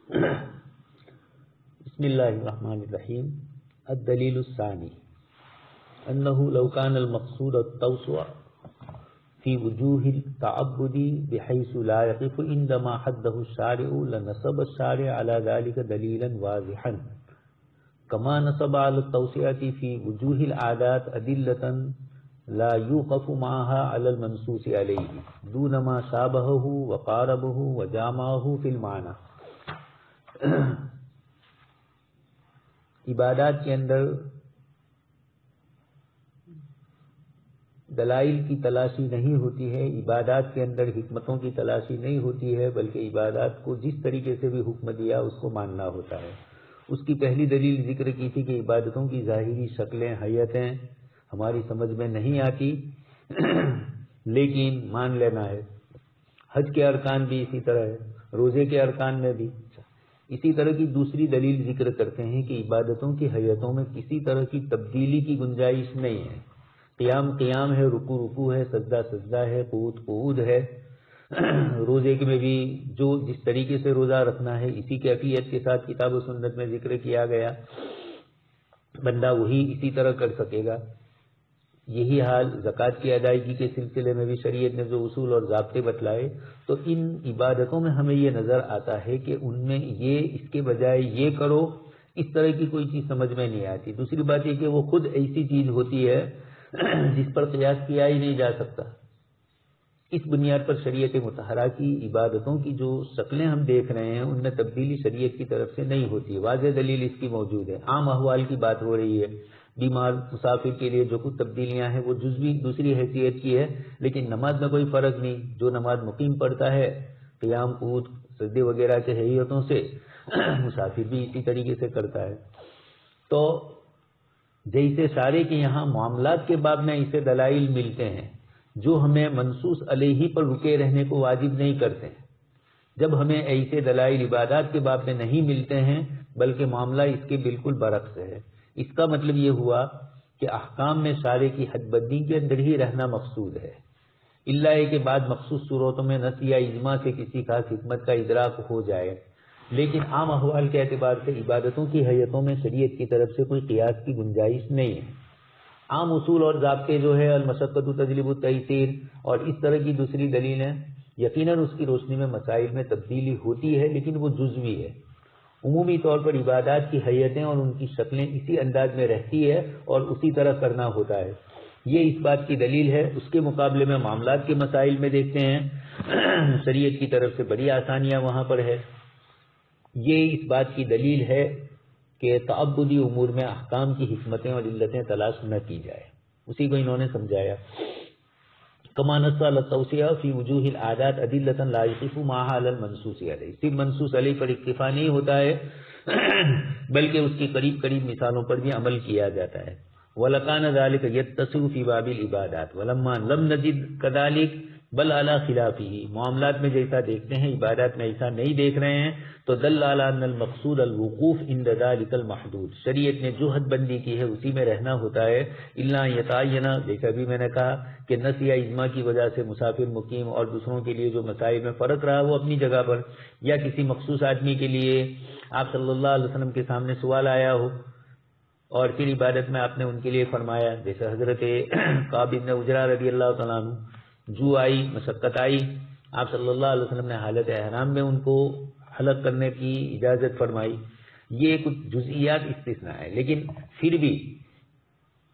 بسم اللہ الرحمن الرحیم. الدلیل الثانی انه لو كان المقصود التوسع في وجوه التعبد بحيث لا يقف عندما حده الشارع لنصب الشارع على ذلك دليلا واضحا كما نصب على التوسعة في وجوه العادات أدلة لا يوقف معها على المنصوص عليه دون ما شابهه وقاربه وجامعه في المعنى. عبادات کے اندر دلائل کی تلاشی نہیں ہوتی ہے، عبادات کے اندر حکمتوں کی تلاشی نہیں ہوتی ہے، بلکہ عبادات کو جس طریقے سے بھی حکم دیا اس کو ماننا ہوتا ہے. اس کی پہلی دلیل ذکر کی تھی کہ عبادتوں کی ظاہری شکلیں حیتیں ہماری سمجھ میں نہیں آتی لیکن مان لینا ہے. حج کے ارکان بھی اسی طرح ہے، روزے کے ارکان میں بھی اسی طرح کی دوسری دلیل ذکر کرتے ہیں کہ عبادتوں کی حیتوں میں کسی طرح کی تبدیلی کی گنجائش نہیں ہے. قیام قیام ہے، رکوع رکوع ہے، سجدہ سجدہ ہے، قعود قعود ہے. روزے میں بھی جو جس طریقے سے روزہ رکھنا ہے اسی کیفیت کے ساتھ کتاب و سنت میں ذکر کیا گیا، بندہ وہی اسی طرح کر سکے گا. یہی حال زکوٰۃ کی ادائیگی کے سلسلے میں بھی شریعت نے جو اصول اور ضابطے بتلائے، تو ان عبادتوں میں ہمیں یہ نظر آتا ہے کہ ان میں یہ اس کے بجائے یہ کرو، اس طرح کی کوئی چیز سمجھ میں نہیں آتی. دوسری بات یہ کہ وہ خود ایسی چیز ہوتی ہے جس پر قیاس کیا ہی نہیں جا سکتا. اس بنیاد پر شریعت مطہرہ کی عبادتوں کی جو شکلیں ہم دیکھ رہے ہیں ان میں تبدیلی شریعت کی طرف سے نہیں ہوتی. واضح دلیل اس کی موجود ہے. عام احوال کی بات ہو رہی ہے، بیمار مسافر کے لیے جو کچھ تبدیلیاں ہیں وہ جزوی دوسری حیثیت کی ہے، لیکن نماز میں کوئی فرق نہیں. جو نماز مقیم پڑھتا ہے قیام قعود سجدے وغیرہ کے حیثیتوں سے، مسافر بھی اسی طریقے سے کرتا ہے. تو جیسے سارے کے یہاں معاملات کے باب میں اسے دلائل ملتے ہیں جو ہمیں منصوص علیہ پر رکے رہنے کو واجب نہیں کرتے. جب ہمیں ایسے دلائل عبادات کے باب میں نہیں ملتے ہیں بلکہ معاملہ اس کے بالکل برعکس ہے. اس کا مطلب یہ ہوا کہ احکام میں شارع کی حد بندی کے اندر ہی رہنا مقصود ہے، الا یہ کہ بعد مخصوص صورتوں میں نص یا اجماع سے کسی خاص حکمت کا ادراک ہو جائے. لیکن عام احوال کے اعتبار سے عبادتوں کی حیتوں میں شریعت کی طرف سے کوئی قیاس کی گنجائش نہیں ہے. عام اصول اور ضابطے جو ہے المشقۃ تجلب التیسیر اور اس طرح کی دوسری دلیلیں، یقیناً اس کی روشنی میں مسائل میں تبدیلی ہوتی ہے لیکن وہ جزوی ہے. عمومی طور پر عبادات کی حیتیں اور ان کی شکلیں اسی انداز میں رہتی ہے اور اسی طرح کرنا ہوتا ہے. یہ اس بات کی دلیل ہے. اس کے مقابلے میں معاملات کے مسائل میں دیکھتے ہیں شریعت کی طرف سے بڑی آسانیاں وہاں پر ہے. یہ اس بات کی دلیل ہے کہ تعبدی امور میں احکام کی حکمتیں اور علتیں تلاش نہ کی جائے. اسی کو انہوں نے سمجھایا. کما نص علی التوسعہ فی وجوہ العادات ادلۃ لا یقف معها علی المنصوص علیہ. صرف منصوص علیہ پر اکتفا نہیں ہوتا ہے بلکہ اس کی قریب قریب مثالوں پر بھی عمل کیا جاتا ہے. وَلَكَانَ ذَلِكَ يَتَّسِعُ فِي بَابِ الْعِبَادَاتِ وَلَمَّا لَمْ نَجِدْ كَذَلِكَ بل علی خلافہ. معاملات میں جیسا دیکھتے ہیں عبادات میں ایسا نہیں دیکھ رہے ہیں تو دل علی ان المقصود الوقوف عند ذلك المحدود. شریعت نے جو حد بندی کی ہے اسی میں رہنا ہوتا ہے. الا یتعین، جیسا بھی میں نے کہا کہ نص یا اجماع کی وجہ سے مسافر مقیم اور دوسروں کے لیے جو مسائل میں فرق رہا وہ اپنی جگہ پر، یا کسی مخصوص آدمی کے لیے آپ صلی اللہ علیہ وسلم کے سامنے سوال آیا ہو اور پھر عبادت میں آپ نے ان کے لیے فرمایا، جیسے حضرت کعب بن عجرہ رضی اللہ تعالیٰ عنہ، جو آئی مشقت آئی، آپ صلی اللہ علیہ وسلم نے حالت احرام میں ان کو حلق کرنے کی اجازت فرمائی. یہ کچھ جزئیات استثناء ہے، لیکن پھر بھی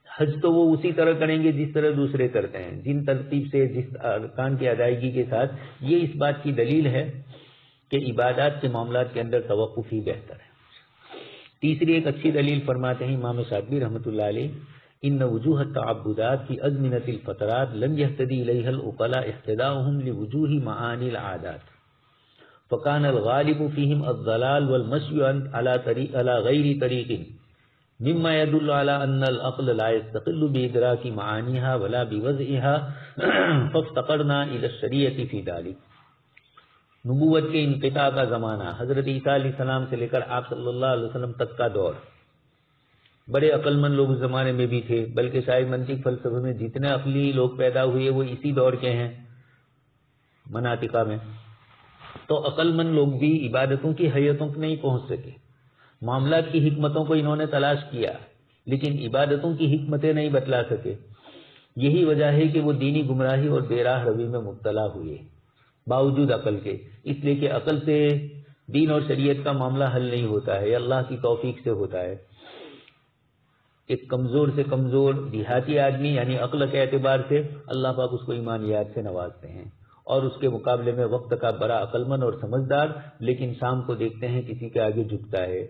حج تو وہ اسی طرح کریں گے جس طرح دوسرے کرتے ہیں، جن ترتیب سے جس ارکان کی ادائیگی کے ساتھ. یہ اس بات کی دلیل ہے کہ عبادات کے معاملات کے اندر توقف ہی بہتر ہے. تیسری ایک اچھی دلیل فرماتے ہیں امام شاطبی رحمۃ اللہ علیہ، ان وجوہ التعبدات فی ازمنۃ الفترات لم یهتدی الیہ العقلاء اهتداؤهم لوجوہ معانی العادات فکان الغالب فیہم الضلال والمشی علی غیر طریق مما يدل على ان العقل لا يستقل بادراک معانیها ولا بوضعها فافتقرنا الى الشریعۃ فی ذلک. نبوت کے انقطاع کا زمانہ، حضرت عیسیٰ علیہ السلام سے لے کر آپ صلی اللہ علیہ وسلم تک کا دور، بڑے عقل مند لوگ اس زمانے میں بھی تھے، بلکہ شاید منطق فلسفے میں جتنے عقلی لوگ پیدا ہوئے وہ اسی دور کے ہیں مناطقہ میں. تو عقل مند لوگ بھی عبادتوں کی حیتوں کو نہیں پہنچ سکے. معاملات کی حکمتوں کو انہوں نے تلاش کیا لیکن عبادتوں کی حکمتیں نہیں بتلا سکے. یہی وجہ ہے کہ وہ دینی گمراہی اور بے راہ روی میں مبتلا ہوئے باوجود عقل کے. اس لیے کہ عقل سے دین اور شریعت کا معاملہ حل نہیں ہوتا ہے، یہ اللہ کی توفیق سے ہوتا ہے. ایک کمزور سے کمزور دیہاتی آدمی یعنی عقل کے اعتبار سے اللہ پاک اس کو ایمانیات سے نوازتے ہیں، اور اس کے مقابلے میں وقت کا بڑا عقل مند اور سمجھدار لیکن شام کو دیکھتے ہیں کسی کے آگے جھکتا ہے،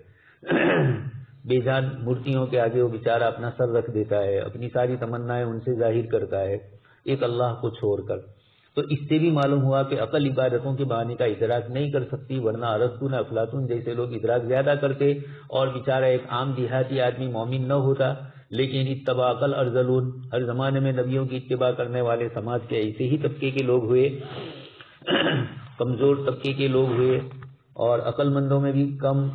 بے جان مورتیوں کے آگے وہ بیچارہ اپنا سر رکھ دیتا ہے، اپنی ساری تمنائیں ان سے ظاہر کرتا ہے ایک اللہ کو چھوڑ کر. تو اس سے بھی معلوم ہوا کہ عقل عبادتوں کے معنی کا ادراک نہیں کر سکتی، ورنہ ارسطو نے افلاطون جیسے لوگ ادراک زیادہ کرتے اور بیچارہ ایک عام دیہاتی آدمی مومن نہ ہوتا. لیکن اتباع عقل ارذلون، ہر زمانے میں نبیوں کی اتباع کرنے والے سماج کے ایسے ہی طبقے کے لوگ ہوئے، کمزور طبقے کے لوگ ہوئے، اور عقل مندوں میں بھی کم.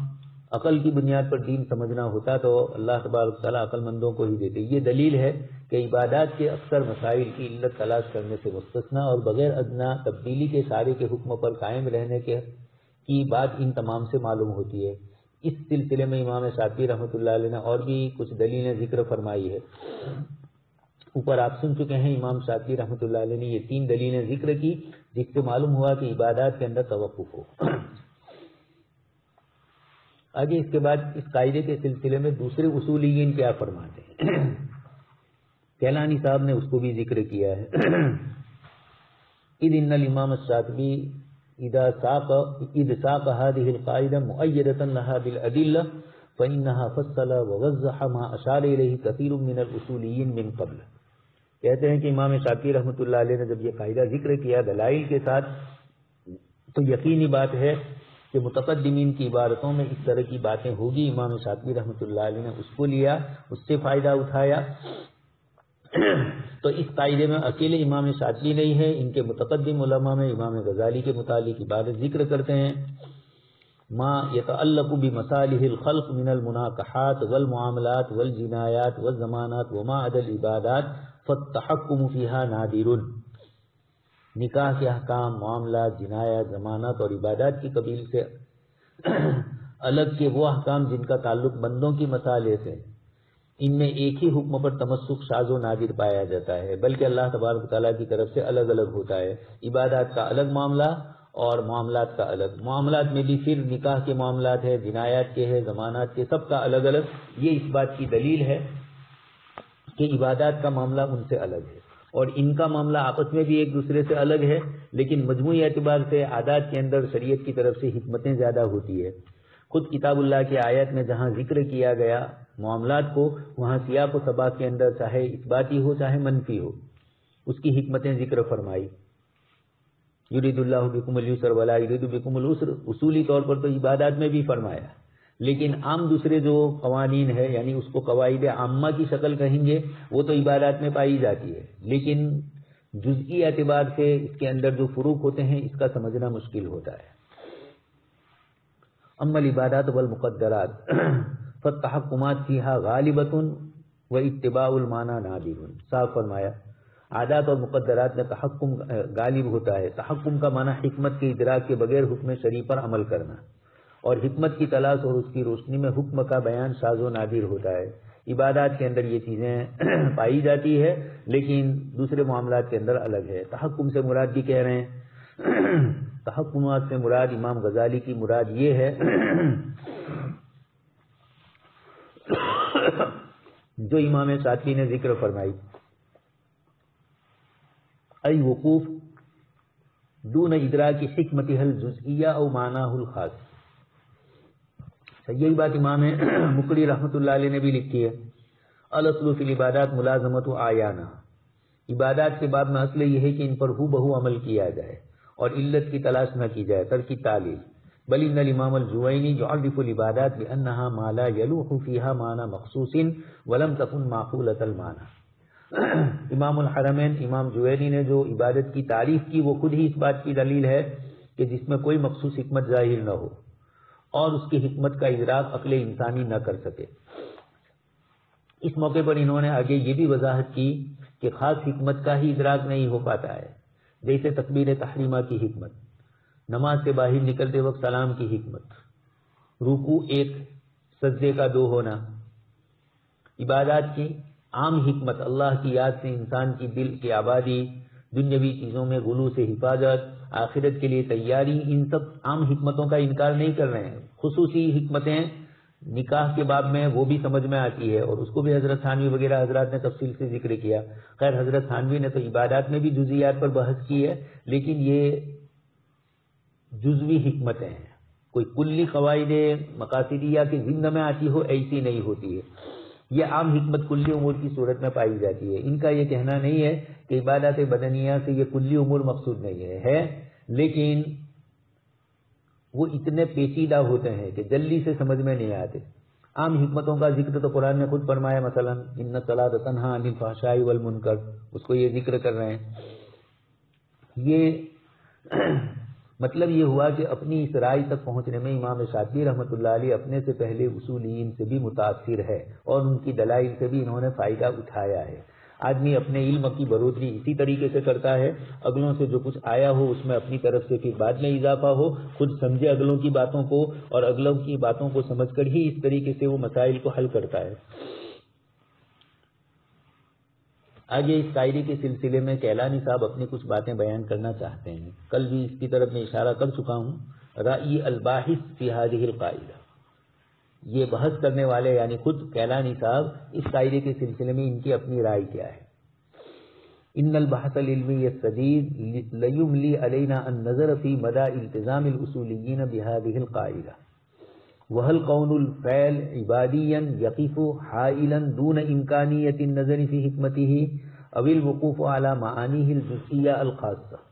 عقل کی بنیاد پر دین سمجھنا ہوتا تو اللہ تبارک تعالیٰ عقل مندوں کو ہی دیتے. یہ دلیل ہے کہ عبادات کے اکثر مسائل کی علت تلاش کرنے سے مستثنا اور بغیر ادنا تبدیلی کے سارے کے حکم پر قائم رہنے کی بات ان تمام سے معلوم ہوتی ہے. اس سلسلے میں امام شافعی رحمۃ اللہ علیہ نے اور بھی کچھ دلیلیں ذکر فرمائی ہے. اوپر آپ سن چکے ہیں امام شافعی رحمۃ اللہ علیہ نے یہ 3 دلیلیں ذکر کی جس سے معلوم ہوا کہ عبادات کے اندر توقف ہو. آگے اس کے بعد اس قاعدے کے سلسلے میں دوسرے اصولیین کیا فرماتے ہیں. کیلانی صاحب نے اس کو بھی ذکر کیا ہے. اذ ان الامام الشاطبی اذا ساق هذه القاعده مؤيده لها بالادله فانها فصل ووضح ما اشار اليه كثير من الاصوليين من قبل. کہتے ہیں کہ امام شافعی رحمۃ اللہ علیہ نے جب یہ قاعدہ ذکر کیا دلائل کے ساتھ تو یقینی بات ہے کہ متقدمین کی عبارتوں میں اس طرح کی باتیں ہوگی. امام شافعی رحمۃ اللہ علیہ نے اس کو لیا، اس سے فائدہ اٹھایا. تو اس قاعدے میں اکیلے امام شافعی نہیں ہے، ان کے متقدم علماء میں امام غزالی کے متعلق عبارت ذکر کرتے ہیں. ما يتعلق بمصالح الخلق من المناکحات والمعاملات والجنایات والضمانات وما عدا العبادات فالتحکم فيها نادر. نکاح کے احکام، معاملات، جنایات، ضمانات اور عبادات کی قبیل سے الگ کے وہ احکام جن کا تعلق بندوں کی مصالح سے، ان میں ایک ہی حکم پر تمسک شاذ و نادر پایا جاتا ہے، بلکہ اللہ تبارک تعالیٰ کی طرف سے الگ الگ ہوتا ہے. عبادات کا الگ معاملہ اور معاملات کا الگ. معاملات میں بھی پھر نکاح کے معاملات ہے، جنایات کے ہے، ضمانات کے، سب کا الگ الگ. یہ اس بات کی دلیل ہے کہ عبادات کا معاملہ ان سے الگ ہے اور ان کا معاملہ آپس میں بھی ایک دوسرے سے الگ ہے، لیکن مجموعی اعتبار سے عادات کے اندر شریعت کی طرف سے حکمتیں زیادہ ہوتی ہے. خود کتاب اللہ کی آیت میں جہاں ذکر کیا گیا معاملات کو، وہاں سیاق و سباق کے اندر چاہے اثباتی ہو چاہے منفی ہو اس کی حکمتیں ذکر فرمائی. یرید اللہ بکم اليسر ولا یرید بکم العسر اصولی طور پر تو عبادات میں بھی فرمایا، لیکن عام دوسرے جو قوانین ہے یعنی اس کو قواعد عامہ کی شکل کہیں گے وہ تو عبادات میں پائی جاتی ہے، لیکن جزئی اعتبار سے اس کے اندر جو فروق ہوتے ہیں اس کا سمجھنا مشکل ہوتا ہے. اما العبادات والمقدرات فالتحکمات فیها غالبۃ واتباع المعنى نادر. صاف فرمایا عادات اور مقدرات میں تحکم غالب ہوتا ہے. تحکم کا معنی حکمت کے ادراک کے بغیر حکم شرعی پر عمل کرنا، اور حکمت کی تلاش اور اس کی روشنی میں حکم کا بیان شاذ و نادر ہوتا ہے. عبادات کے اندر یہ چیزیں پائی جاتی ہے لیکن دوسرے معاملات کے اندر الگ ہے. تحکم سے مراد بھی کہہ رہے ہیں، تحکمات سے مراد امام غزالی کی مراد یہ ہے جو امام شافعی نے ذکر فرمائی، ای وقوف دون ادراک حکمتہ الجزئیہ او معناہ الخاص. یہی بات امام مقری رحمۃ اللہ علیہ نے بھی لکھی ہے. الاصل فی العبادات ملازمت اعیانہ. عبادات کے باب میں اصل یہ ہے کہ ان پر ہو بہو عمل کیا جائے اور علت کی تلاش نہ کی جائے، ترک تعلیل. بل ان الامام الجوینی يعرف العبادات بانها ما لا يلوح فيها معنى مخصوص ولم تكن معقولة المعنى. امام الحرمین امام جوینی نے جو عبادت کی تعریف کی وہ خود ہی اس بات کی دلیل ہے کہ جس میں کوئی مخصوص حکمت ظاہر نہ ہو اور اس کی حکمت کا ادراک عقل انسانی نہ کر سکے. اس موقع پر انہوں نے آگے یہ بھی وضاحت کی کہ خاص حکمت کا ہی ادراک نہیں ہو پاتا ہے، جیسے تکبیر تحریمہ کی حکمت. نماز سے باہر نکلتے وقت سلام کی حکمت، رکوع 1 سجدے کا 2 ہونا، عبادات کی عام حکمت، اللہ کی یاد سے انسان کی دل کی آبادی، دنیاوی چیزوں میں غلو سے حفاظت، آخرت کے لیے تیاری، ان سب عام حکمتوں کا انکار نہیں کر رہے ہیں۔ خصوصی حکمتیں نکاح کے باب میں وہ بھی سمجھ میں آتی ہے، اور اس کو بھی حضرت تھانوی وغیرہ حضرات نے تفصیل سے ذکر کیا۔ خیر حضرت تھانوی نے تو عبادات میں بھی جزئیات پر بحث کی ہے، لیکن یہ جزوی حکمتیں ہیں، کوئی کلی قواعد مقاصدیہ کے ضمن میں آتی ہو ایسی نہیں ہوتی ہے، یہ عام حکمت کلی امور کی صورت میں پائی جاتی ہے۔ ان کا یہ کہنا نہیں ہے کہ عبادات بدنیہ سے یہ کلی امور مقصود نہیں ہے، لیکن وہ اتنے پیچیدہ ہوتے ہیں کہ جلدی سے سمجھ میں نہیں آتے۔ عام حکمتوں کا ذکر تو قرآن نے خود فرمایا، مثلا ان الصلاۃ تنہی عن الفحشاء والمنکر، اس کو یہ ذکر کر رہے ہیں۔ یہ مطلب یہ ہوا کہ اپنی اس رائے تک پہنچنے میں امام شاطبی رحمۃ اللہ علیہ اپنے سے پہلے اصولین سے بھی متاثر ہے، اور ان کی دلائل سے بھی انہوں نے فائدہ اٹھایا ہے۔ آدمی اپنے علم کی بڑھوتری اسی طریقے سے کرتا ہے، اگلوں سے جو کچھ آیا ہو اس میں اپنی طرف سے پھر بعد میں اضافہ ہو، خود سمجھے اگلوں کی باتوں کو، اور اگلوں کی باتوں کو سمجھ کر ہی اس طریقے سے وہ مسائل کو حل کرتا ہے۔ آگے اس قاعدے کے سلسلے میں کیلانی صاحب اپنی کچھ باتیں بیان کرنا چاہتے ہیں۔ کل بھی اس کی طرف میں اشارہ کر چکا ہوں۔ رأی الباحث فی هذه القاعدہ، یہ بحث کرنے والے یعنی خود کیلانی صاحب اس قاعدے کے سلسلے میں ان کی اپنی رائے کیا ہے۔ ان البحث العلمی الشدید لیملی علینا النظر فی مدى التزام الاصولیین بهذه القاعدہ، وهل قول الفعل عبادیا یقف حائلا دون امکانیت النظر فی حکمته او الوقوف على معانیہ الجزئیہ الخاصہ۔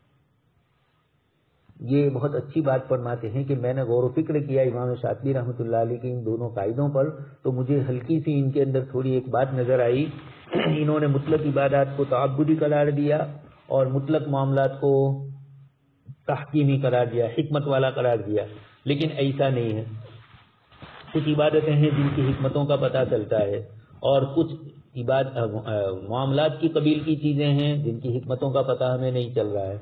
یہ بہت اچھی بات فرماتے ہیں کہ میں نے غور و فکر کیا امام شاطبی رحمۃ اللہ علیہ کے ان دونوں قاعدوں پر، تو مجھے ہلکی سی ان کے اندر تھوڑی ایک بات نظر آئی۔ انہوں نے مطلق عبادات کو تعبدی قرار دیا اور مطلق معاملات کو تحکیمی قرار دیا، حکمت والا قرار دیا، لیکن ایسا نہیں ہے۔ کچھ عبادتیں ہیں جن کی حکمتوں کا پتہ چلتا ہے، اور کچھ معاملات کی قبیل کی چیزیں ہیں جن کی حکمتوں کا پتہ ہمیں نہیں چل رہا ہے۔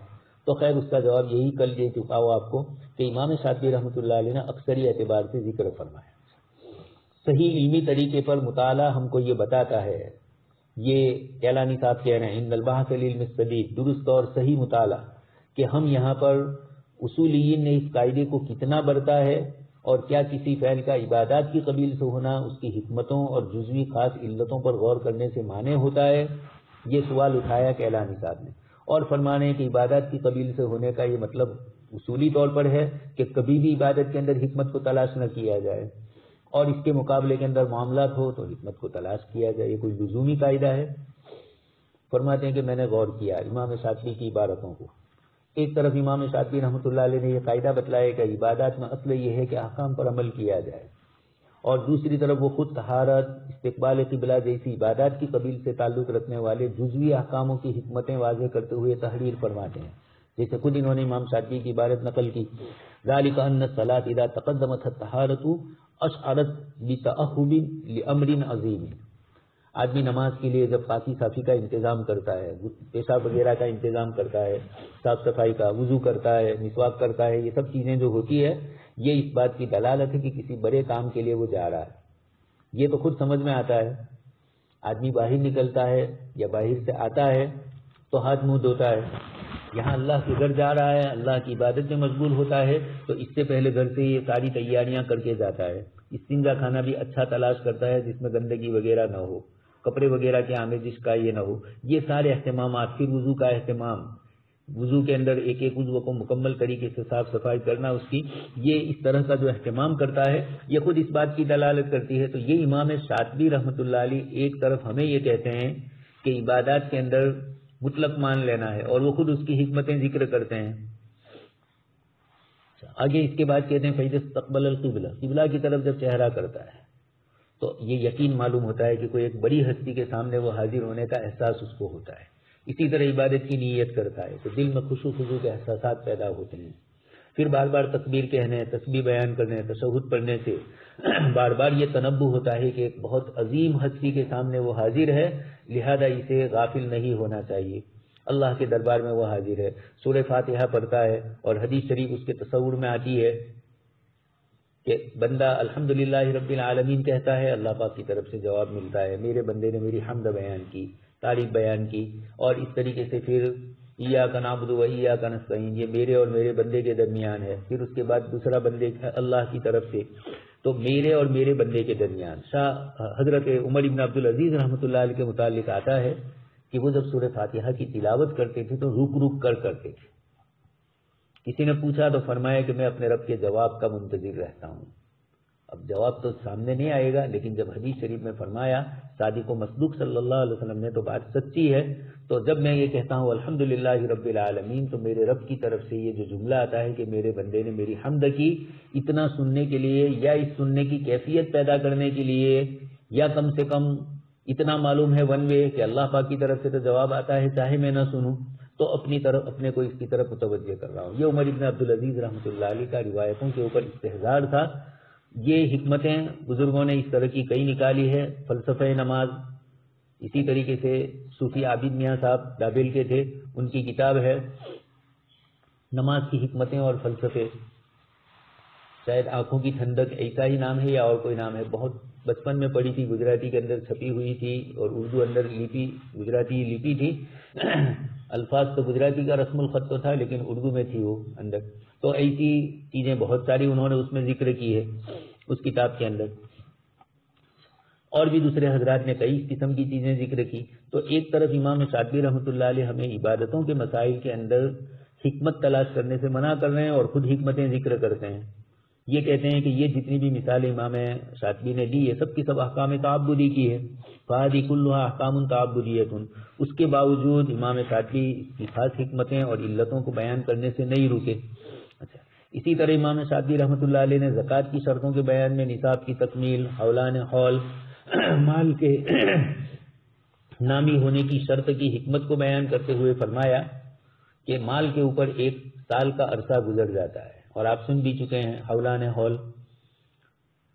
تو خیر اس کا جواب یہی کل دے چکا ہوں آپ کو کہ امام شاطبی رحمۃ اللہ علیہ نے اکثری اعتبار سے ذکر فرمایا۔ صحیح علمی طریقے پر مطالعہ ہم کو یہ بتاتا ہے، یہ کیلانی صاحب کہہ رہے ہیں ان البحث العلم الشدید، درست اور صحیح مطالعہ، کہ ہم یہاں پر اصولیین نے اس قاعدے کو کتنا برتا ہے، اور کیا کسی فعل کا عبادات کی قبیل سے ہونا اس کی حکمتوں اور جزوی خاص علتوں پر غور کرنے سے مانع ہوتا ہے۔ یہ سوال اٹھایا کیلانی صاحب نے، اور فرمانے کہ عبادات کی قبیل سے ہونے کا یہ مطلب اصولی طور پر ہے کہ کبھی بھی عبادت کے اندر حکمت کو تلاش نہ کیا جائے، اور اس کے مقابلے کے اندر معاملات ہو تو حکمت کو تلاش کیا جائے۔ یہ کوئی لزومی قاعدہ ہے؟ فرماتے ہیں کہ میں نے غور کیا امام شاطبی کی عبارتوں کو۔ ایک طرف امام شاطبی رحمۃ اللہ علیہ نے یہ قاعدہ بتلایا کہ عبادات میں اصل یہ ہے کہ احکام پر عمل کیا جائے، اور دوسری طرف وہ خود طہارت، استقبال قبلہ جیسی عبادات کی قبیل سے تعلق رکھنے والے جزوی احکاموں کی حکمتیں واضح کرتے ہوئے تحریر فرماتے ہیں۔ جیسے خود انہوں نے امام شاطبی کی عبارت نقل کی، ذالک ان الصلاۃ اذا تقدمت الطہارۃ اشعرت بتأہب لامر عظیم۔ آدمی نماز کے لیے جب پاکی صافی کا انتظام کرتا ہے، پیشاب وغیرہ کا انتظام کرتا ہے، صاف صفائی کا، وضو کرتا ہے، مسواک کرتا ہے، یہ سب چیزیں جو ہوتی ہے یہ اس بات کی دلالت ہے کہ کسی بڑے کام کے لیے وہ جا رہا ہے۔ یہ تو خود سمجھ میں آتا ہے، آدمی باہر نکلتا ہے یا باہر سے آتا ہے تو ہاتھ منہ دھوتا ہے، یہاں اللہ کے گھر جا رہا ہے، اللہ کی عبادت میں مشغول ہوتا ہے تو اس سے پہلے گھر سے یہ ساری تیاریاں کر کے جاتا ہے۔ استنجا خانہ بھی اچھا تلاش کرتا ہے جس میں گندگی وغیرہ نہ ہو، کپڑے وغیرہ کے آمیزش کا یہ نہ ہو، یہ سارے اہتمامات۔ پھر وضو کا اہتمام، وضو کے اندر ایک ایک عضو کو مکمل طریقے سے صاف صفائی کرنا اس کی، یہ اس طرح کا جو اہتمام کرتا ہے یہ خود اس بات کی دلالت کرتی ہے۔ تو یہ امام شاطبی رحمۃ اللہ علیہ ایک طرف ہمیں یہ کہتے ہیں کہ عبادات کے اندر مطلق مان لینا ہے، اور وہ خود اس کی حکمتیں ذکر کرتے ہیں۔ آگے اس کے بعد کہتے ہیں فَإِذَا اسْتَقْبَلَ الْقِبْلَةَ، قبلہ کی طرف جب چہرہ کرتا ہے تو یہ یقین معلوم ہوتا ہے کہ کوئی ایک بڑی ہستی کے سامنے وہ حاضر ہونے کا احساس اس کو ہوتا ہے۔ اسی طرح عبادت کی نیت کرتا ہے تو دل میں خشوع خضوع کے احساسات پیدا ہوتے ہیں۔ پھر بار بار تکبیر کہنے، تسبیح بیان کرنے، تشہد پڑھنے سے بار بار یہ تنبہ ہوتا ہے کہ ایک بہت عظیم ہستی کے سامنے وہ حاضر ہے، لہذا اسے غافل نہیں ہونا چاہیے۔ اللہ کے دربار میں وہ حاضر ہے، سورہ فاتحہ پڑھتا ہے، اور حدیث شریف اس کے تصور میں آتی ہے کہ بندہ الحمدللہ رب العالمین کہتا ہے، اللہ پاک کی طرف سے جواب ملتا ہے، میرے بندے نے میری حمد بیان کی، تعریف بیان کی، اور اس طریقے سے پھر ایاک نعبد و ایاک نستعین، یہ میرے اور میرے بندے کے درمیان ہے، پھر اس کے بعد دوسرا بندے اللہ کی طرف سے، تو میرے اور میرے بندے کے درمیان۔ حضرت عمر بن عبدالعزیز رحمۃ اللہ علیہ کے متعلق آتا ہے کہ وہ جب سورہ فاتحہ کی تلاوت کرتے تھے تو رک رک کر کرتے تھے۔ کسی نے پوچھا تو فرمایا کہ میں اپنے رب کے جواب کا منتظر رہتا ہوں۔ اب جواب تو سامنے نہیں آئے گا، لیکن جب حدیث شریف میں فرمایا صادق و مصدوق صلی اللہ علیہ وسلم نے تو بات سچی ہے، تو جب میں یہ کہتا ہوں الحمدللہ رب العالمین، تو میرے رب کی طرف سے یہ جو جملہ آتا ہے کہ میرے بندے نے میری حمد کی، اتنا سننے کے لیے یا اس سننے کی کیفیت پیدا کرنے کے لیے، یا کم سے کم اتنا معلوم ہے ون وے کہ اللہ پاک کی طرف سے تو جواب آتا ہے چاہے میں نہ سنوں، تو اپنے کو اس کی طرف متوجہ کر رہا ہوں۔ یہ عمر بن عبدالعزیز رحمۃ اللہ علیہ کا روایتوں کے اوپر استحضار تھا۔ یہ حکمتیں بزرگوں نے اس طرح کی کئی نکالی ہے۔ فلسفہ نماز، اسی طریقے سے صوفی عابد میاں صاحب بابل کے تھے، ان کی کتاب ہے نماز کی حکمتیں اور فلسفے، شاید آنکھوں کی ٹھنڈک ایسا ہی نام ہے یا اور کوئی نام ہے، بہت بچپن میں پڑھی تھی، گجراتی کے اندر چھپی ہوئی تھی اور اردو اندر لپی، گجراتی لپی تھی، الفاظ تو گجراتی کا رسم الخط تو تھا لیکن اردو میں تھی وہ اندر، تو ایسی چیزیں بہت ساری انہوں نے اس میں ذکر کی ہے اس کتاب کے اندر، اور بھی دوسرے حضرات نے کئی قسم کی چیزیں ذکر کی۔ تو ایک طرف امام شاطبی رحمۃ اللہ علیہ ہمیں عبادتوں کے مسائل کے اندر حکمت تلاش کرنے سے منع کر رہے ہیں اور خود حکمتیں ذکر کرتے ہیں۔ یہ کہتے ہیں کہ یہ جتنی بھی مثالیں امام شاطبی نے دی یہ سب کی سب احکام تعبدی کی ہے، فہذہ کلھا احکام تعبدیۃ، اس کے باوجود امام شاطبی کی خاص حکمتیں اور علتوں کو بیان کرنے سے نہیں رکے۔ اچھا، اسی طرح امام شاطبی رحمۃ اللہ علیہ نے زکوٰۃ کی شرطوں کے بیان میں نصاب کی تکمیل، حولان حول، مال کے نامی ہونے کی شرط کی حکمت کو بیان کرتے ہوئے فرمایا کہ مال کے اوپر ایک سال کا عرصہ گزر جاتا ہے، اور آپ سن بھی چکے ہیں حولان حول،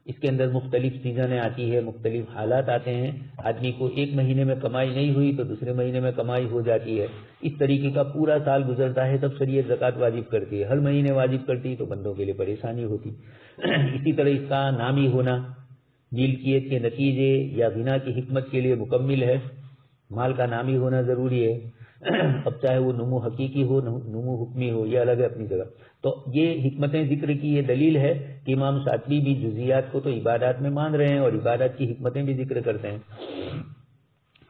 اس کے اندر مختلف سیزنیں آتی ہے، مختلف حالات آتے ہیں، آدمی کو ایک مہینے میں کمائی نہیں ہوئی تو دوسرے مہینے میں کمائی ہو جاتی ہے، اس طریقے کا پورا سال گزرتا ہے تب شریعت زکوٰۃ واجب کرتی ہے، ہر مہینے واجب کرتی تو بندوں کے لیے پریشانی ہوتی۔ اسی طرح اس کا نامی ہونا ملکیت کے نتیجے یا غنا کی حکمت کے لیے مکمل ہے، مال کا نامی ہونا ضروری ہے، اب چاہے وہ نمو حقیقی ہو نمو حکمی ہو، یہ الگ ہے اپنی جگہ۔ تو یہ حکمتیں ذکر کی یہ دلیل ہے کہ امام شاطبی بھی جزیات کو تو عبادات میں مان رہے ہیں اور عبادات کی حکمتیں بھی ذکر کرتے ہیں۔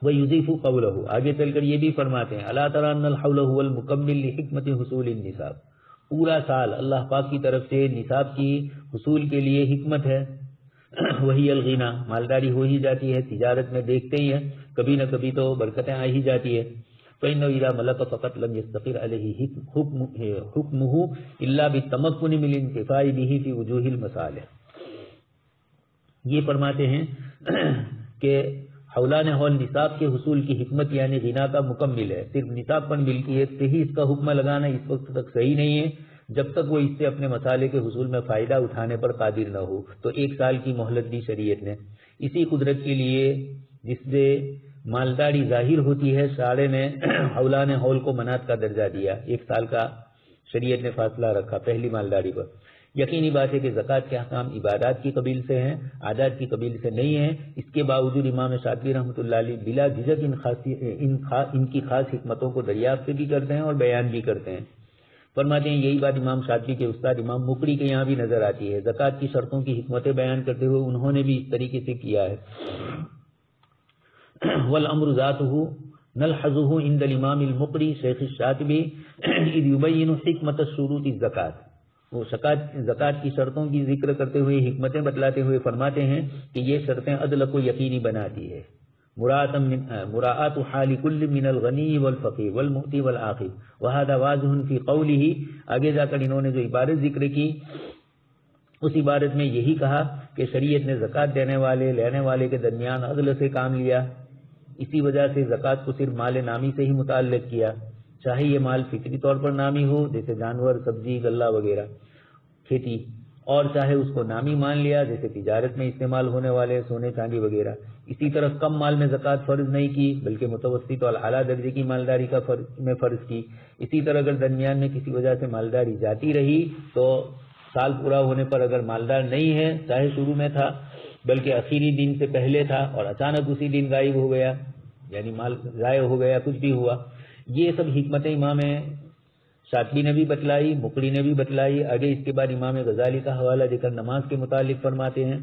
وَيُضِيفُ قَوْلَهُ، آگے چل کر یہ بھی فرماتے ہیں أَلَا تَرَى أَنَّ الْحَوْلَ هُوَ الْمُكَمِّلُ لِحِكْمَةِ حصول النصاب، پورا سال اللہ پاک کی طرف سے نصاب کی حصول کے لیے حکمت ہے۔ وہی الغنا، مالداری ہو ہی جاتی ہے، تجارت میں دیکھتے ہی ہیں کبھی نہ کبھی تو برکتیں آ ہی جاتی ہے۔ فإنه إذا ملك فقط لم يستقر عليه حكمه إلا بالتمكن من الانتفاع به في وجوه المصالح۔ یہ فرماتے ہیں کہ حولان حول نصاب کے حصول کی حکمت یعنی غنا کا مکمل ہے، صرف نصاب پر ملکیت سے ہی اس کا حکم لگانا اس وقت تک صحیح نہیں ہے جب تک وہ اس سے اپنے مسالے کے حصول میں فائدہ اٹھانے پر قادر نہ ہو۔ تو ایک سال کی مہلت دی شریعت نے، اسی قدرت کے لیے جس سے مالداری ظاہر ہوتی ہے، شارع نے حولان حول کو منات کا درجہ دیا، ایک سال کا شریعت نے فاصلہ رکھا پہلی مالداری پر۔ یقینی بات ہے کہ زکوٰۃ کے احکام عبادات کی قبیل سے ہیں، عادات کی قبیل سے نہیں ہیں، اس کے باوجود امام شاطبی رحمۃ اللہ علیہ بلا جھجک ان کی خاص حکمتوں کو دریافت بھی کرتے ہیں اور بیان بھی کرتے ہیں۔ فرماتے ہیں یہی بات امام شاطبی کے استاد امام مقری کے یہاں بھی نظر آتی ہے، زکوٰۃ کی شرطوں کی حکمتیں بیان کرتے ہوئے انہوں نے بھی اس طریقے سے کیا ہے۔ والامر ذاته نلحظه عند الامام المقری شیخ الشاطبی اذ یبین حکمت شروط الزکوٰۃ، وہ زکوٰۃ کی شرطوں کی ذکر کرتے ہوئے حکمتیں بتلاتے ہوئے فرماتے ہیں کہ یہ شرطیں عدل کو یقینی بناتی ہے، مراعات حال کل من الغنی والفقیر والمعطی والعاقب، وهذا واضح فی قوله، آگے جا کر انہوں نے جو عبارت ذکر کی اس عبارت میں یہی کہا کہ شریعت نے زکوٰۃ دینے والے لینے والے کے درمیان عدل سے کام لیا، اسی وجہ سے زکوٰۃ کو صرف مال نامی سے ہی متعلق کیا، چاہے یہ مال فطری طور پر نامی ہو جیسے جانور، سبزی، غلہ وغیرہ، کھیتی، اور چاہے اس کو نامی مان لیا جیسے تجارت میں استعمال ہونے والے سونے چاندی وغیرہ. اسی طرح کم مال میں زکوٰۃ فرض نہیں کی بلکہ متوسط اور اعلیٰ درجے کی مالداری کا فرض کی. اسی طرح اگر درمیان میں کسی وجہ سے مالداری جاتی رہی تو سال پورا ہونے پر اگر مالدار نہیں ہے، چاہے شروع میں تھا بلکہ آخری دن سے پہلے تھا اور اچانک اسی دن غائب ہو گیا، یعنی مال ضائع ہو گیا، کچھ بھی ہوا، یہ سب حکمت امام شاطبی نے بھی بتلائی، مقری نے بھی بتلائی. آگے اس کے بعد امام غزالی کا حوالہ دے کر نماز کے متعلق فرماتے ہیں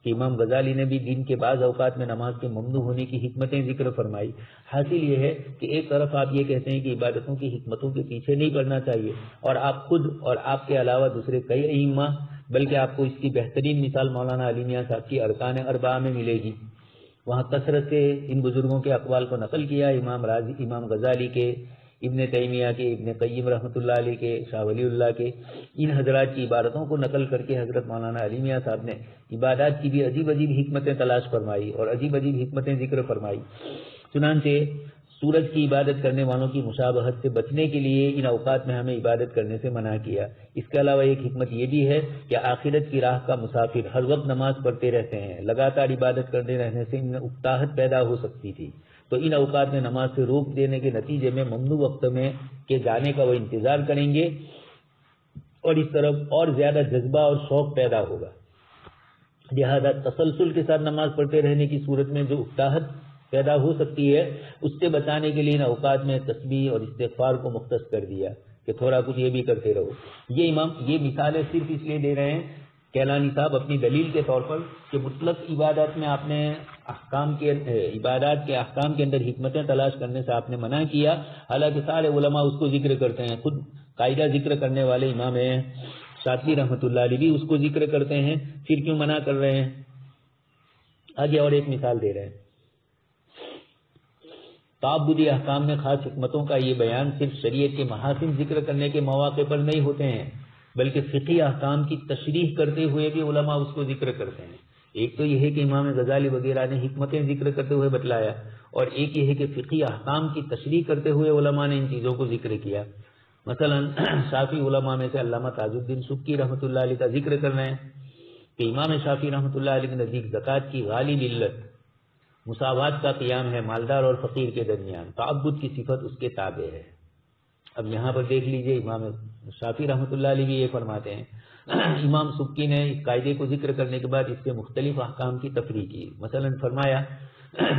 کہ امام غزالی نے بھی دن کے بعض اوقات میں نماز کے ممنوع ہونے کی حکمتیں ذکر فرمائی. حاصل یہ ہے کہ ایک طرف آپ یہ کہتے ہیں کہ عبادتوں کی حکمتوں کے پیچھے نہیں پڑنا چاہیے، اور آپ خود اور آپ کے علاوہ دوسرے کئی ائمہ، بلکہ آپ کو اس کی بہترین مثال مولانا علی میاں صاحب کی ارکان اربعہ میں ملے گی. وہاں کثرت سے ان بزرگوں کے اقوال کو نقل کیا، امام غزالی کے، ابن تیمیہ کے، ابن قیم رحمۃ اللہ علیہ کے، شاہ ولی اللہ کے، ان حضرات کی عبارتوں کو نقل کر کے حضرت مولانا علی میاں صاحب نے عبادات کی بھی عجیب عجیب حکمتیں تلاش فرمائی اور عجیب عجیب حکمتیں ذکر فرمائی. چنانچہ سورج کی عبادت کرنے والوں کی مشابہت سے بچنے کے لیے ان اوقات میں ہمیں عبادت کرنے سے منع کیا. اس کے علاوہ ایک حکمت یہ بھی ہے کہ آخرت کی راہ کا مسافر ہر وقت نماز پڑھتے رہتے ہیں، لگاتار عبادت کرتے رہنے سے ان میں اکتاہٹ پیدا ہو سکتی تھی، تو ان اوقات میں نماز سے روک دینے کے نتیجے میں ممنوع وقت میں کے جانے کا وہ انتظار کریں گے اور اس طرف اور زیادہ جذبہ اور شوق پیدا ہوگا. لہذا تسلسل کے ساتھ نماز پڑھتے رہنے کی صورت میں جو اکتاہٹ پیدا ہو سکتی ہے اس سے بچانے کے لیے ان اوقات میں تسبیح اور استغفار کو مختص کر دیا کہ تھوڑا کچھ یہ بھی کرتے رہو. یہ مثالیں صرف اس لیے دے رہے ہیں کیلانی صاحب اپنی دلیل کے طور پر کہ مطلق عبادات میں آپ نے عبادات کے احکام کے اندر حکمتیں تلاش کرنے سے آپ نے منع کیا، حالانکہ سارے علماء اس کو ذکر کرتے ہیں. خود قاعدہ ذکر کرنے والے امام شاطبی رحمۃ اللہ علیہ بھی اس کو ذکر کرتے ہیں، پھر کیوں منع کر رہے ہیں؟ آگے اور ایک مثال دے رہے ہیں. تعبدی احکام میں خاص حکمتوں کا یہ بیان صرف شریعت کے محاسن ذکر کرنے کے مواقع پر نہیں ہوتے ہیں بلکہ فقہی احکام کی تشریح کرتے ہوئے بھی علماء اس کو ذکر کرتے ہیں. ایک تو یہ ہے کہ امام غزالی وغیرہ نے حکمتیں ذکر کرتے ہوئے بتلایا، اور ایک یہ ہے کہ فقہی احکام کی تشریح کرتے ہوئے علماء نے ان چیزوں کو ذکر کیا. مثلا شافی علماء میں سے علامہ تاج الدین سبکی رحمۃ اللہ علیہ کا ذکر کر رہے ہیں کہ امام شافی رحمۃ اللہ علیہ کے نزدیک زکوٰۃ کی غالب علت مساوات کا قیام ہے مالدار اور فقیر کے درمیان، تعبد کی صفت اس کے تابع ہے. اب یہاں پر دیکھ لیجئے امام شافی رحمۃ اللہ علیہ بھی یہ فرماتے ہیں. امام سبکی نے اس قاعدے کو ذکر کرنے کے بعد اس سے مختلف احکام کی تفریح کی. مثلا فرمایا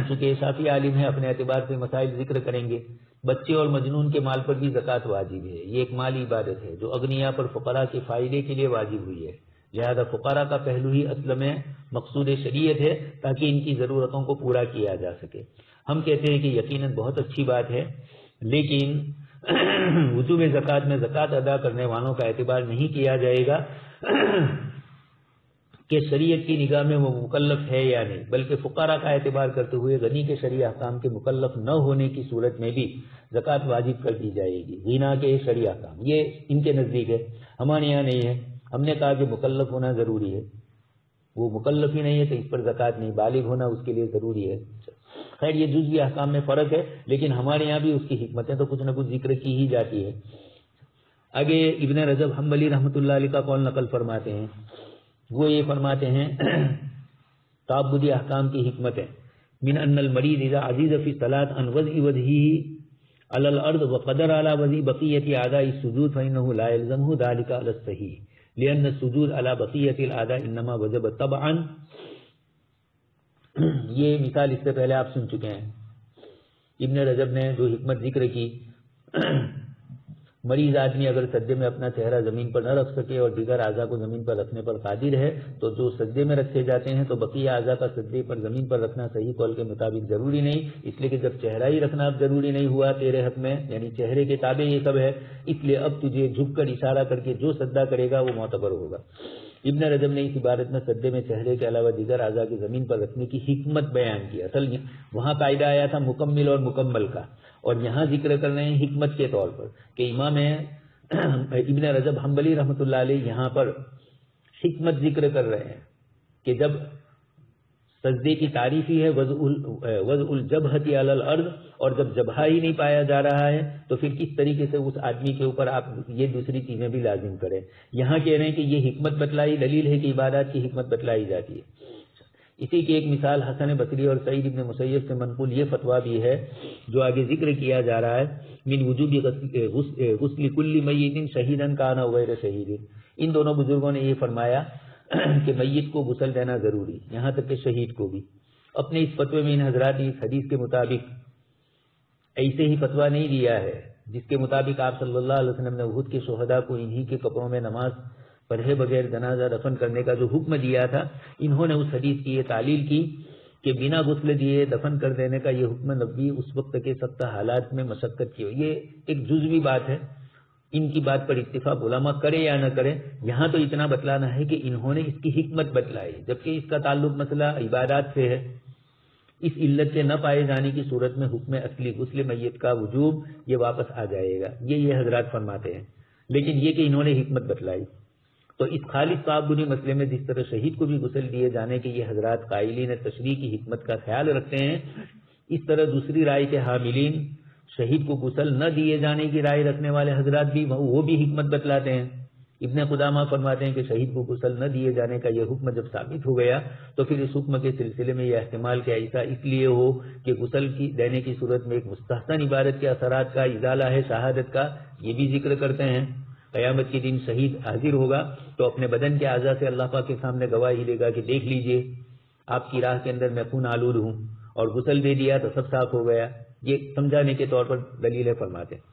چونکہ شافی عالم ہے اپنے اعتبار سے مسائل ذکر کریں گے، بچے اور مجنون کے مال پر بھی زکوٰۃ واجب ہے. یہ ایک مالی عبادت ہے جو اغنیاء پر فقراء کے فائدے کے لیے واجب ہوئی ہے، لہذا فقراء کا پہلو ہی اصل میں مقصود شریعت ہے تاکہ ان کی ضرورتوں کو پورا کیا جا سکے. ہم کہتے ہیں کہ یقیناً بہت اچھی بات ہے، لیکن وجوب زکوٰۃ میں زکوٰۃ ادا کرنے والوں کا اعتبار نہیں کیا جائے گا کہ شریعت کی نگاہ میں وہ مکلف ہے یا نہیں، بلکہ فقراء کا اعتبار کرتے ہوئے غنی کے شرعی احکام کے مکلف نہ ہونے کی صورت میں بھی زکوٰۃ واجب کر دی جائے گی. غنا کے شرعی احکام یہ ان کے نزدیک ہے، ہمارے یہاں نہیں ہے. ہم نے کہا کہ مکلف ہونا ضروری ہے، وہ مکلف ہی نہیں ہے تو اس پر زکوٰۃ نہیں، بالغ ہونا اس کے لیے ضروری ہے. خیر یہ جزوی احکام میں فرق ہے، لیکن ہمارے یہاں بھی اس کی حکمتیں تو کچھ نہ کچھ ذکر کی ہی جاتی ہے. آگے ابن رجب حنبلی رحمۃ اللہ علیہ کا قول نقل فرماتے ہیں. وہ یہ فرماتے ہیں تعبدی احکام کی حکمتیں من ان المریض اذا عزیز فی الصلاۃ عن وضع وجهه علی الارض وقدر علی وضع بقیۃ اعضاء السجود فانه لا يلزمه ذلك على الصحیح لأن السجود على بقیۃ الاعضاء انما وجب طبعا. یہ مثال اس سے پہلے آپ سن چکے ہیں. ابن رجب نے جو حکمت ذکر کی، مریض آدمی اگر سجدے میں اپنا چہرہ زمین پر نہ رکھ سکے اور دیگر اعضاء کو زمین پر رکھنے پر قادر ہے تو جو سجدے میں رکھے جاتے ہیں تو بقیہ اعضاء کا سجدے پر زمین پر رکھنا صحیح قول کے مطابق ضروری نہیں، اس لیے کہ جب چہرہ ہی رکھنا اب ضروری نہیں ہوا تیرے حق میں، یعنی چہرے کے تابع یہ سب ہے، اس لیے اب تجھے جھک کر اشارہ کر کے جو سجدہ کرے گا وہ معتبر ہوگا. ابن رجب نے اس عبارت میں سجدے میں چہرے کے علاوہ دیگر اعضاء کی زمین پر رکھنے کی حکمت بیان کی. اصل وہاں قاعدہ آیا تھا مکمل اور مکمل کا، اور یہاں ذکر کر رہے ہیں حکمت کے طور پر کہ امام ابن رجب حنبلی رحمۃ اللہ علیہ یہاں پر حکمت ذکر کر رہے ہیں کہ جب سجدے کی تعریف ہی ہے وضع الجبہۃ علی الارض، اور جب جبہہ ہی نہیں پایا جا رہا ہے تو پھر کس طریقے سے اس آدمی کے اوپر آپ یہ دوسری چیزیں بھی لازم کریں. یہاں کہہ رہے ہیں کہ یہ حکمت بتلائی، دلیل ہے کہ عبادات کی حکمت بتلائی جاتی ہے. اسی کی ایک مثال حسن بصری اور سعید ابن مسیب سے منقول یہ فتویٰ بھی ہے جو آگے ذکر کیا جا رہا ہے، من وجوب غسل کل میت شہیدا کان او غیر شہید. ان دونوں بزرگوں نے یہ فرمایا کہ میت کو غسل دینا ضروری، یہاں تک کہ شہید کو بھی. اپنے اس فتوے میں ان حضرات نے اس حدیث کے مطابق ایسے ہی فتویٰ نہیں دیا ہے جس کے مطابق آپ صلی اللہ علیہ وسلم نے احد کے شہداء کو انہی کے کپڑوں میں نماز پڑھے بغیر جنازہ دفن کرنے کا جو حکم دیا تھا. انہوں نے اس حدیث کی یہ تعلیل کی کہ بنا غسل دیے دفن کر دینے کا یہ حکم نبوی اس وقت کے سخت حالات میں مشقت کی. یہ ایک جزوی بات ہے، ان کی بات پر اتفاق علماء کرے یا نہ کرے، یہاں تو اتنا بتلانا ہے کہ انہوں نے اس کی حکمت بتلائی، جبکہ اس کا تعلق مسئلہ عبادات سے ہے. اس علت کے نہ پائے جانے کی صورت میں حکم اصلی غسل میت کا وجوب یہ واپس آ جائے گا، یہ حضرات فرماتے ہیں. لیکن یہ کہ انہوں نے حکمت بتلائی، تو اس خالص تعبدی مسئلے میں جس طرح شہید کو بھی غسل دیے جانے کے یہ حضرات قائلین تشریع کی حکمت کا خیال رکھتے ہیں، اس طرح دوسری رائے کے حاملین شہید کو غسل نہ دیے جانے کی رائے رکھنے والے حضرات بھی وہ بھی حکمت بتلاتے ہیں. ابن قدامہ فرماتے ہیں کہ شہید کو غسل نہ دیے جانے کا یہ حکم جب ثابت ہو گیا تو پھر اس حکم کے سلسلے میں یہ احتمال کہ ایسا اس لیے ہو کہ غسل کی دینے کی صورت میں ایک مستحسن عبادت کے اثرات کا ازالہ ہے شہادت کا، یہ بھی ذکر کرتے ہیں. قیامت کے دن شہید حاضر ہوگا تو اپنے بدن کے اعضاء سے اللہ پاک کے سامنے گواہی دے گا کہ دیکھ لیجئے آپ کی راہ کے اندر میں خون آلود ہوں، اور غسل دے دیا تو سب صاف ہو گیا. یہ سمجھانے کے طور پر دلیلیں فرماتے ہیں.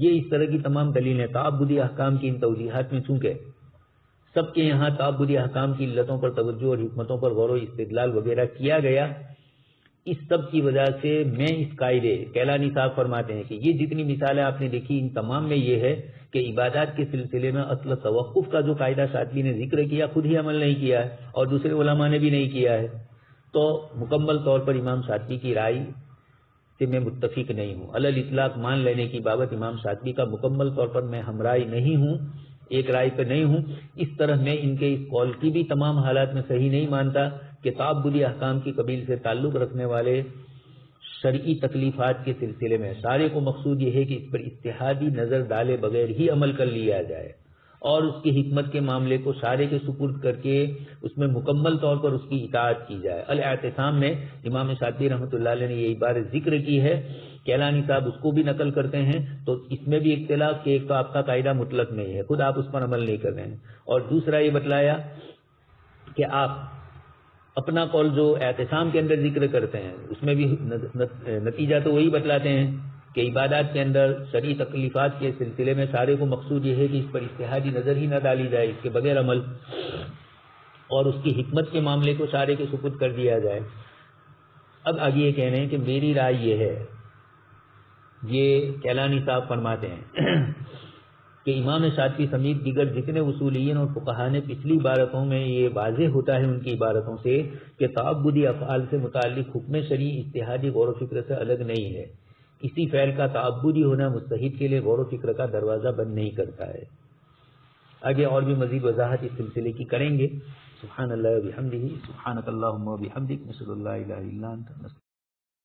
یہ اس طرح کی تمام دلیلیں تعبدی احکام کی ان توضیحات میں چونکہ سب کے یہاں تعبدی احکام کی علتوں پر توجہ اور حکمتوں پر غور و استدلال وغیرہ کیا گیا، اس سب کی وجہ سے میں اس قاعدے کیلانی صاحب فرماتے ہیں کہ یہ جتنی مثالیں آپ نے دیکھی ان تمام میں یہ ہے کہ عبادات کے سلسلے میں اصل توقف کا جو قاعدہ شاطبی نے ذکر کیا خود ہی عمل نہیں کیا ہے اور دوسرے علماء نے بھی نہیں کیا ہے. تو مکمل طور پر امام شاطبی کی رائے سے میں متفق نہیں ہوں. علی الاطلاق مان لینے کی بابت امام شاطبی کا مکمل طور پر میں ہمراہ نہیں ہوں، ایک رائے پہ نہیں ہوں. اس طرح میں ان کے اس قول کی بھی تمام حالات میں صحیح نہیں مانتا کہ تعبدی احکام کی قبیل سے تعلق رکھنے والے شرعی تکلیفات کے سلسلے میں سارے کو مقصود یہ ہے کہ اس پر اجتہادی نظر ڈالے بغیر ہی عمل کر لیا جائے اور اس کی حکمت کے معاملے کو سارے کے سپرد کر کے اس میں مکمل طور پر اس کی اطاعت کی جائے. الاعتصام میں امام شاطبی رحمۃ اللہ علیہ نے یہ عبارت ذکر کی ہے، کیلانی صاحب اس کو بھی نقل کرتے ہیں. تو اس میں بھی اختلاف کہ ایک تو آپ کا قاعدہ مطلق نہیں ہے، خود آپ اس پر عمل نہیں کر رہے ہیں، اور دوسرا یہ بتلایا کہ آپ اپنا قول جو اعتصام کے اندر ذکر کرتے ہیں اس میں بھی نتیجہ تو وہی بتلاتے ہیں کہ عبادات کے اندر شرعی تکلیفات کے سلسلے میں سارے کو مقصود یہ ہے کہ اس پر اجتہادی نظر ہی نہ ڈالی جائے، اس کے بغیر عمل اور اس کی حکمت کے معاملے کو سارے کے سپرد کر دیا جائے. اب آگے یہ کہہ رہے ہیں کہ میری رائے یہ ہے، یہ کیلانی صاحب فرماتے ہیں کہ امام شاطبی سمیت دیگر جتنے اصولیین اور فقہا نے پچھلی عبارتوں میں یہ واضح ہوتا ہے ان کی عبارتوں سے کہ تعبدی افعال سے متعلق حکم شرعی اجتہادی غور و فکر سے الگ نہیں ہے. کسی فعل کا تعبدی ہونا مجتہد کے لیے غور و فکر کا دروازہ بند نہیں کرتا ہے. آگے اور بھی مزید وضاحت اس سلسلے کی کریں گے. سبحان اللہ و بحمدہ، سبحانک اللہم و بحمدک، نشہد ان لا الہ الا انت.